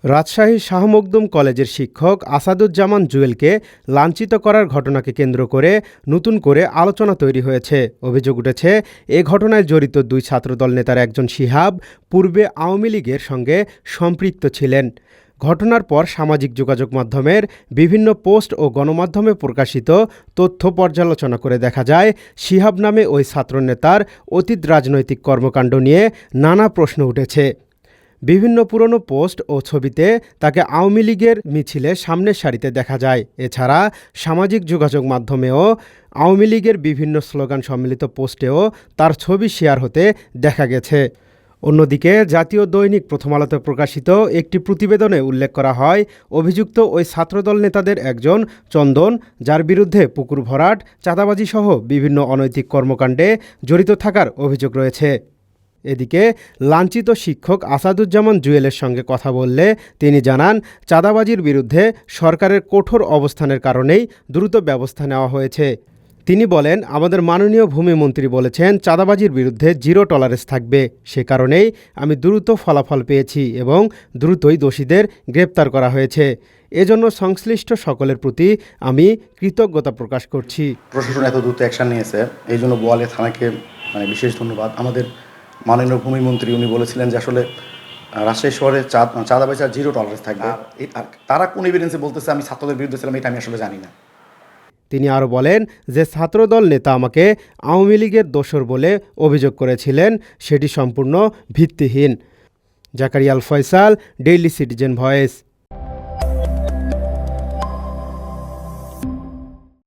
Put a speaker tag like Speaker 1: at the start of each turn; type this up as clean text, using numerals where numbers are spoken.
Speaker 1: রাজশাহীর শাহ মখদুম কলেজের শিক্ষক আসাদুজ্জামান জুয়েলকে লাঞ্ছিত করার ঘটনাকে কেন্দ্র করে নতুন করে আলোচনা তৈরি হয়েছে। অভিযোগ উঠেছে, এ ঘটনায় জড়িত দুই ছাত্রদল নেতার একজন শিহাব পূর্বে আওয়ামী লীগের সঙ্গে সম্পৃক্ত ছিলেন। ঘটনার পর সামাজিক যোগাযোগ মাধ্যমের বিভিন্ন পোস্ট ও গণমাধ্যমে প্রকাশিত তথ্য পর্যালোচনা করে দেখা যায়, শিহাব নামে ওই ছাত্রনেতার অতীত রাজনৈতিক কর্মকাণ্ড নিয়ে নানা প্রশ্ন উঠেছে। বিভিন্ন পুরনো পোস্ট ও ছবিতে তাকে আওয়ামী লীগের মিছিলে সামনের সারিতে দেখা যায়। এছাড়া সামাজিক যোগাযোগ মাধ্যমেও আওয়ামী লীগের বিভিন্ন স্লোগান সম্মিলিত পোস্টেও তার ছবি শেয়ার হতে দেখা গেছে। অন্যদিকে জাতীয় দৈনিক প্রথম আলোতে প্রকাশিত একটি প্রতিবেদনে উল্লেখ করা হয়, অভিযুক্ত ওই ছাত্রদল নেতাদের একজন চন্দন, যার বিরুদ্ধে পুকুর ভরাট, চাঁদাবাজিসহ বিভিন্ন অনৈতিক কর্মকাণ্ডে জড়িত থাকার অভিযোগ রয়েছে। এদিকে লাঞ্ছিত শিক্ষক আসাদুজ্জামান জুয়েলের সঙ্গে কথা বললে তিনি জানান, চাঁদাবাজির বিরুদ্ধে সরকারের কঠোর অবস্থানের কারণেই দ্রুত ব্যবস্থা নেওয়া হয়েছে। তিনি বলেন, আমাদের মাননীয় ভূমিমন্ত্রী বলেছেন চাঁদাবাজির বিরুদ্ধে জিরো টলারেন্স থাকবে। সে কারণেই আমি দ্রুত ফলাফল পেয়েছি এবং দ্রুতই দোষীদের গ্রেপ্তার করা হয়েছে। এজন্য সংশ্লিষ্ট সকলের প্রতি আমি কৃতজ্ঞতা প্রকাশ করছি।
Speaker 2: প্রশাসন এত দ্রুত অ্যাকশন নিয়েছে, এই জন্য বোয়ালে থানাকে বিশেষ ধন্যবাদ। আমাদের মাননীয় ভূমিমন্ত্রী উনি বলেছিলেন যে আসলে রাজশাহী শহরে চাঁদাবাজি জিরো টলারেন্স থাকবে। তারা কোন এভিডেন্সে বলতেছে আমি ছাত্রদের বিরুদ্ধে ছিলাম, এটা আমি আসলে জানি না।
Speaker 1: তিনি আরও বলেন যে ছাত্রদল নেতা আমাকে আওয়ামী লীগের দোসর বলে অভিযোগ করেছিলেন, সেটি সম্পূর্ণ ভিত্তিহীন। জাকারিয়া আল ফয়সাল, ডেইলি সিটিজেন ভয়েস।